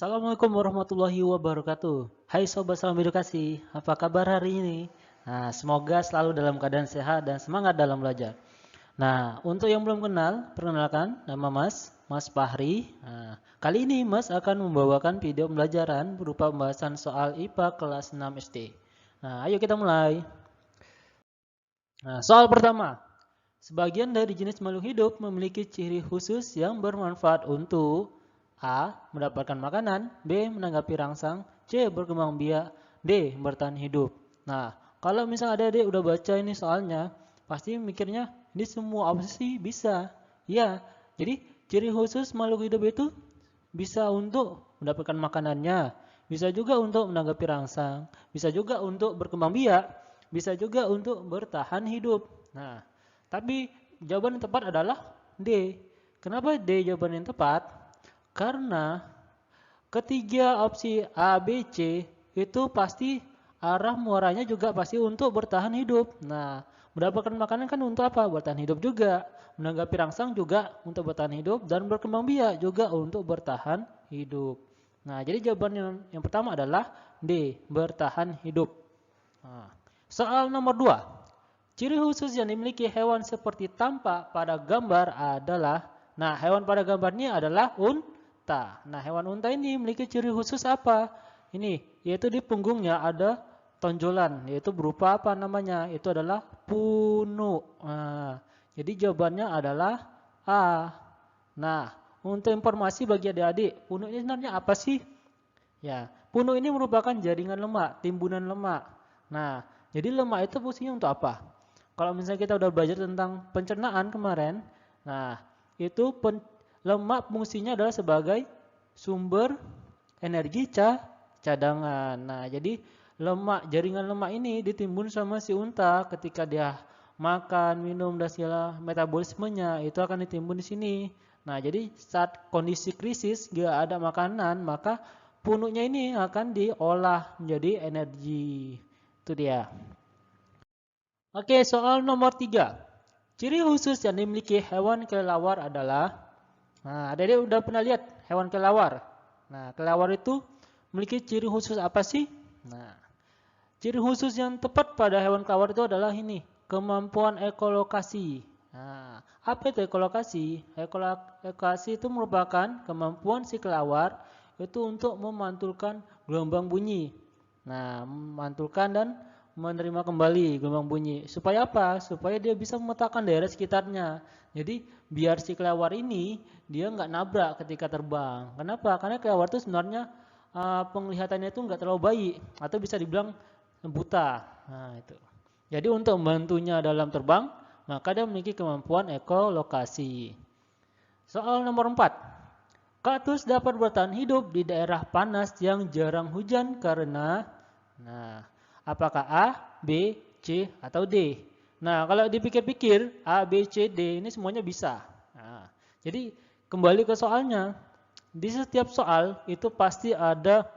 Assalamualaikum warahmatullahi wabarakatuh. Hai Sobat Salam Edukasi, apa kabar hari ini? Nah, semoga selalu dalam keadaan sehat dan semangat dalam belajar. Nah, untuk yang belum kenal, perkenalkan nama Mas Fahri. Nah, kali ini Mas akan membawakan video pembelajaran berupa pembahasan soal IPA kelas 6 SD. Nah, ayo kita mulai. Nah, soal pertama. Sebagian dari jenis makhluk hidup memiliki ciri khusus yang bermanfaat untuk A. Mendapatkan makanan, B. Menanggapi rangsang, C. Berkembang biak, D. Bertahan hidup. Nah, kalau misalnya adik-adik udah baca ini soalnya, pasti mikirnya, ini semua apa sih bisa? Ya, jadi ciri khusus makhluk hidup itu bisa untuk mendapatkan makanannya, bisa juga untuk menanggapi rangsang, bisa juga untuk berkembang biak, bisa juga untuk bertahan hidup. Nah, tapi jawaban yang tepat adalah D. Kenapa D jawaban yang tepat? Karena ketiga opsi A, B, C itu pasti arah muaranya juga pasti untuk bertahan hidup. Nah, mendapatkan makanan kan untuk apa? Bertahan hidup juga. Menanggapi rangsang juga untuk bertahan hidup dan berkembang biak juga untuk bertahan hidup. Nah, jadi jawaban yang pertama adalah D, bertahan hidup. Nah, soal nomor 2. Ciri khusus yang dimiliki hewan seperti tampak pada gambar adalah, nah hewan pada gambarnya adalah unta. Nah hewan unta ini memiliki ciri khusus apa? Ini, yaitu di punggungnya ada tonjolan, yaitu berupa apa namanya? Itu adalah punuk. Nah, jadi jawabannya adalah A. Nah, untuk informasi bagi adik-adik, punuk ini sebenarnya apa sih? Ya, punuk ini merupakan jaringan lemak, timbunan lemak. Nah, jadi lemak itu fungsinya untuk apa? Kalau misalnya kita udah belajar tentang pencernaan kemarin, nah itu lemak fungsinya adalah sebagai sumber energi cadangan. Nah, jadi jaringan lemak ini ditimbun sama si unta ketika dia makan, minum dan segala metabolismenya itu akan ditimbun di sini. Nah, jadi saat kondisi krisis gak ada makanan, maka punuknya ini akan diolah menjadi energi. Itu dia. Oke, soal nomor 3. Ciri khusus yang dimiliki hewan kelelawar adalah, nah adik-adik udah pernah lihat hewan kelelawar. Nah, kelelawar itu memiliki ciri khusus apa sih? Nah, ciri khusus yang tepat pada hewan kelelawar itu adalah ini, kemampuan ekolokasi. Nah, apa itu ekolokasi? Ekolokasi itu merupakan kemampuan si kelelawar itu untuk memantulkan gelombang bunyi. Nah, memantulkan dan menerima kembali gelombang bunyi. Supaya apa? Supaya dia bisa memetakan daerah sekitarnya. Jadi biar si kelelawar ini dia nggak nabrak ketika terbang. Kenapa? Karena kelelawar itu sebenarnya penglihatannya itu nggak terlalu baik atau bisa dibilang buta. Nah itu. Jadi untuk membantunya dalam terbang, maka dia memiliki kemampuan ekolokasi. Soal nomor 4. Kaktus dapat bertahan hidup di daerah panas yang jarang hujan karena, nah, apakah A, B, C, atau D? Nah, kalau dipikir-pikir, A, B, C, D ini semuanya bisa. Nah, jadi kembali ke soalnya. Di setiap soal itu pasti ada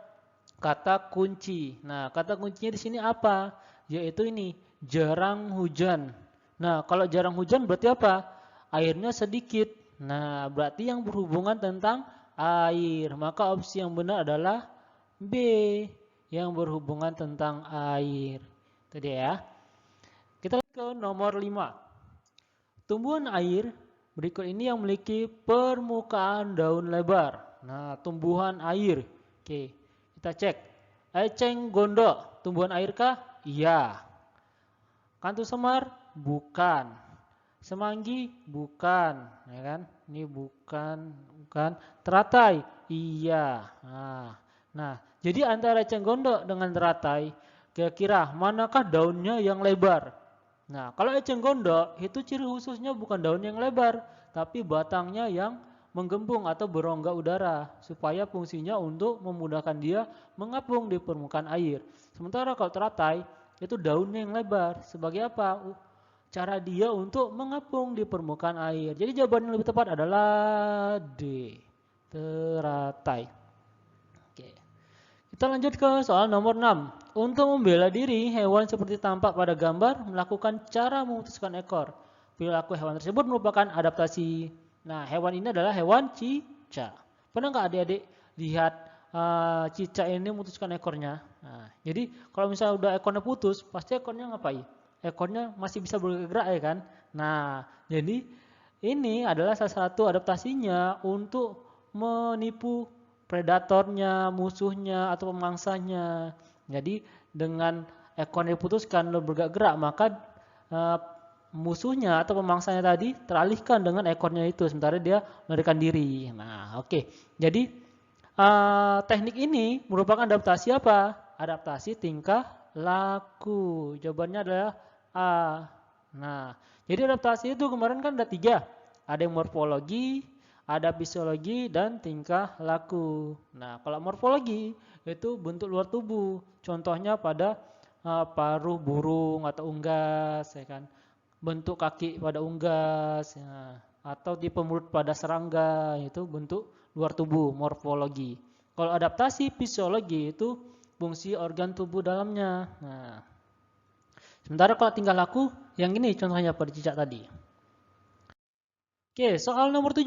kata kunci. Nah, kata kuncinya di sini apa? Yaitu ini, jarang hujan. Nah, kalau jarang hujan berarti apa? Airnya sedikit. Nah, berarti yang berhubungan tentang air. Maka opsi yang benar adalah B, yang berhubungan tentang air. Itu dia ya. Kita lihat ke nomor 5. Tumbuhan air berikut ini yang memiliki permukaan daun lebar. Nah, tumbuhan air. Oke, kita cek. Eceng gondok, tumbuhan air kah? Iya. Kantus semar? Bukan. Semanggi? Bukan. Ya kan? Ini bukan. Teratai? Iya. Nah, jadi antara eceng gondok dengan teratai, kira-kira manakah daunnya yang lebar? Nah, kalau eceng gondok itu ciri khususnya bukan daun yang lebar, tapi batangnya yang menggembung atau berongga udara, supaya fungsinya untuk memudahkan dia mengapung di permukaan air. Sementara kalau teratai itu daunnya yang lebar. Sebagai apa? Cara dia untuk mengapung di permukaan air. Jadi jawaban yang lebih tepat adalah D, teratai. Oke. Kita lanjut ke soal nomor 6. Untuk membela diri, hewan seperti tampak pada gambar melakukan cara memutuskan ekor. Perilaku hewan tersebut merupakan adaptasi. Nah, hewan ini adalah hewan cicak. Pernah nggak adik-adik lihat cicak ini memutuskan ekornya. Nah, jadi kalau misalnya udah ekornya putus, pasti ekornya ngapain? Ekornya masih bisa bergerak ya kan? Nah, jadi ini adalah salah satu adaptasinya untuk menipu predatornya, musuhnya atau pemangsanya. Jadi dengan ekornya diputuskan lalu bergerak, maka eh, musuhnya atau pemangsanya tadi teralihkan dengan ekornya itu, sementara dia melarikan diri. Nah, oke. Jadi teknik ini merupakan adaptasi apa? Adaptasi tingkah laku. Jawabannya adalah A. Nah, jadi adaptasi itu kemarin kan ada 3. Ada yang morfologi, ada fisiologi, dan tingkah laku. Nah, kalau morfologi itu bentuk luar tubuh. Contohnya pada paruh burung atau unggas, ya kan? Bentuk kaki pada unggas, ya. Atau tipe mulut pada serangga, itu bentuk luar tubuh, morfologi. Kalau adaptasi fisiologi itu fungsi organ tubuh dalamnya. Nah, sementara kalau tingkah laku, yang ini contohnya pada cicak tadi. Oke, soal nomor 7.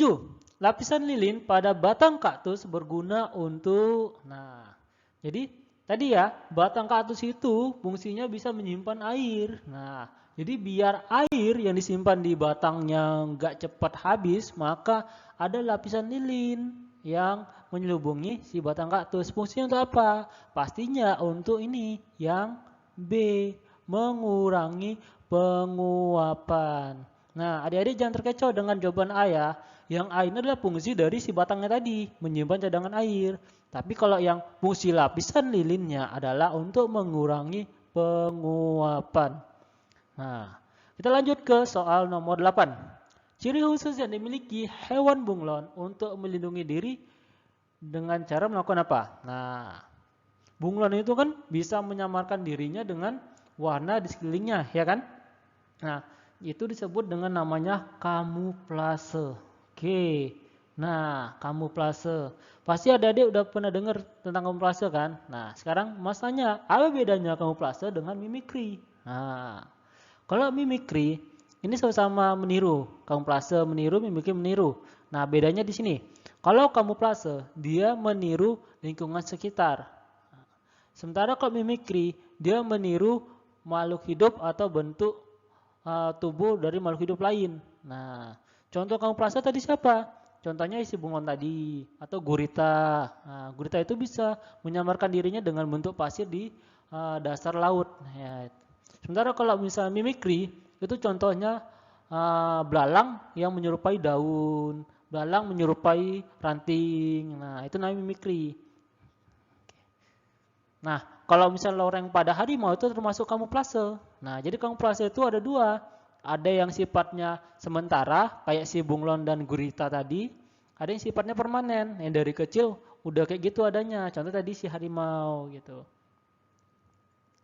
Lapisan lilin pada batang kaktus berguna untuk... Nah, jadi tadi ya, batang kaktus itu fungsinya bisa menyimpan air. Nah, jadi biar air yang disimpan di batangnya nggak cepat habis, maka ada lapisan lilin yang menyelubungi si batang kaktus. Fungsinya untuk apa? Pastinya untuk ini, yang B, mengurangi penguapan. Nah, adik-adik jangan terkecoh dengan jawaban A ya. Yang A ini adalah fungsi dari si batangnya tadi, menyimpan cadangan air. Tapi kalau yang fungsi lapisan lilinnya adalah untuk mengurangi penguapan. Nah, kita lanjut ke soal nomor 8. Ciri khusus yang dimiliki hewan bunglon untuk melindungi diri dengan cara melakukan apa? Nah, bunglon itu kan bisa menyamarkan dirinya dengan warna di sekelilingnya, ya kan? Nah, itu disebut dengan namanya kamuflase. Oke. Nah, kamuflase. Pasti adik-adik udah pernah dengar tentang kamuflase kan? Nah, sekarang Mas tanya, apa bedanya kamuflase dengan mimikri? Nah, kalau mimikri ini sama-sama meniru. Kamuflase meniru, mimikri meniru. Nah, bedanya di sini. Kalau kamuflase, dia meniru lingkungan sekitar. Sementara kalau mimikri, dia meniru makhluk hidup atau bentuk tubuh dari makhluk hidup lain. Nah, contoh kamuflase tadi siapa? Contohnya isi bunglon tadi atau gurita. Nah, gurita itu bisa menyamarkan dirinya dengan bentuk pasir di dasar laut. Ya. Sementara kalau misalnya mimikri itu contohnya belalang yang menyerupai daun, belalang menyerupai ranting. Nah, itu namanya mimikri. Nah, kalau misalnya loreng pada harimau itu termasuk kamuflase. Nah, jadi kamuflase itu ada 2. Ada yang sifatnya sementara, kayak si bunglon dan gurita tadi. Ada yang sifatnya permanen, yang dari kecil udah kayak gitu adanya. Contoh tadi si harimau gitu.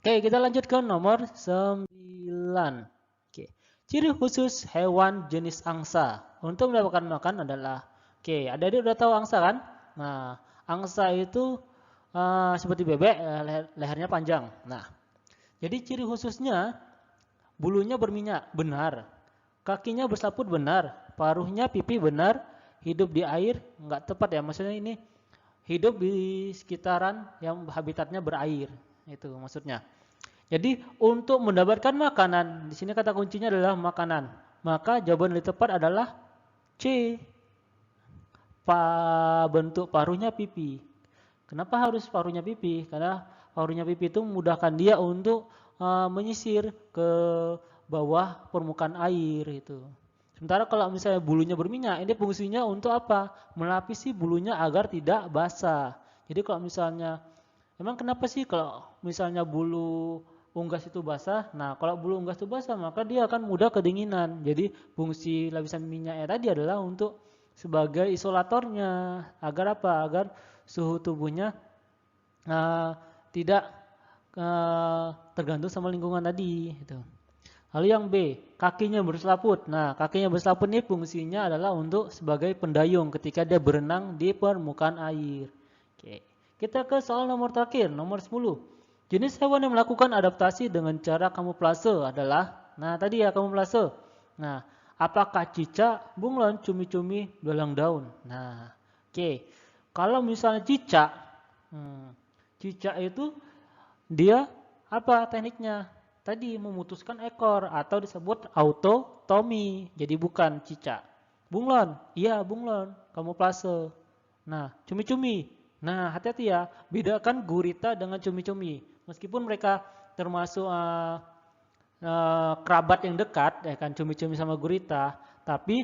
Oke, kita lanjut ke nomor 9. Oke. Ciri khusus hewan jenis angsa untuk mendapatkan makan adalah, oke, adik-adik udah tahu angsa kan? Nah, angsa itu seperti bebek, lehernya panjang. Nah, jadi ciri khususnya bulunya berminyak, benar. Kakinya bersaput, benar. Paruhnya pipi, benar. Hidup di air, nggak tepat ya. Maksudnya ini hidup di sekitaran yang habitatnya berair. Itu maksudnya. Jadi untuk mendapatkan makanan, di sini kata kuncinya adalah makanan. Maka jawaban yang tepat adalah C. Bentuk paruhnya pipi. Kenapa harus paruhnya pipi? Karena paruhnya pipi itu memudahkan dia untuk menyisir ke bawah permukaan air itu. Sementara kalau misalnya bulunya berminyak, ini fungsinya untuk apa? Melapisi bulunya agar tidak basah. Jadi kalau misalnya, emang kenapa sih kalau misalnya bulu unggas itu basah? Nah, kalau bulu unggas itu basah, maka dia akan mudah kedinginan. Jadi fungsi lapisan minyaknya tadi adalah untuk sebagai isolatornya. Agar apa? Agar suhu tubuhnya tidak tergantung sama lingkungan tadi. Gitu. Lalu yang B, kakinya berselaput. Nah, kakinya berselaput ini fungsinya adalah untuk sebagai pendayung ketika dia berenang di permukaan air. Oke. Kita ke soal nomor terakhir, nomor 10. Jenis hewan yang melakukan adaptasi dengan cara kamuflase adalah, nah tadi ya kamuflase. Nah, apakah cicak, bunglon, cumi-cumi, belalang daun? Nah, oke. Kalau misalnya cicak, Cicak itu dia apa tekniknya? Tadi memutuskan ekor atau disebut autotomi. Jadi bukan cicak. Bunglon, iya bunglon, kamuflase. Nah, cumi-cumi. Nah, hati-hati ya, bedakan gurita dengan cumi-cumi. Meskipun mereka termasuk kerabat yang dekat, ya kan, cumi-cumi sama gurita, tapi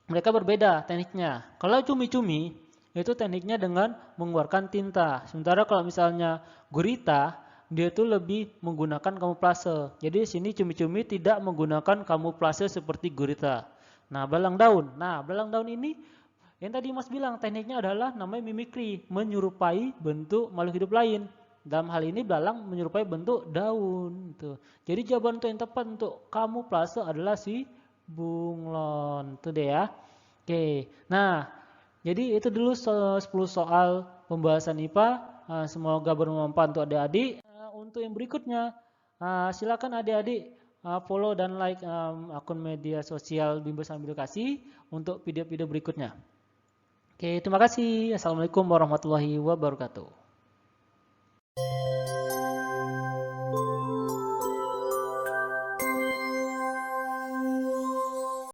mereka berbeda tekniknya. Kalau cumi-cumi itu tekniknya dengan mengeluarkan tinta. Sementara kalau misalnya gurita, dia tuh lebih menggunakan kamuflase. Jadi di sini cumi-cumi tidak menggunakan kamuflase seperti gurita. Nah, belang daun. Nah, belang daun ini yang tadi Mas bilang tekniknya adalah namanya mimikri, menyerupai bentuk makhluk hidup lain. Dalam hal ini belalang menyerupai bentuk daun. Gitu. Jadi jawaban yang tepat untuk kamuflase adalah si bunglon. Itu deh ya. Oke. Nah, jadi itu dulu 10 soal pembahasan IPA. Semoga bermanfaat untuk adik-adik. Untuk yang berikutnya, silakan adik-adik follow dan like akun media sosial Bimbel Sambil Edukasi untuk video-video berikutnya. Oke, terima kasih. Assalamualaikum warahmatullahi wabarakatuh.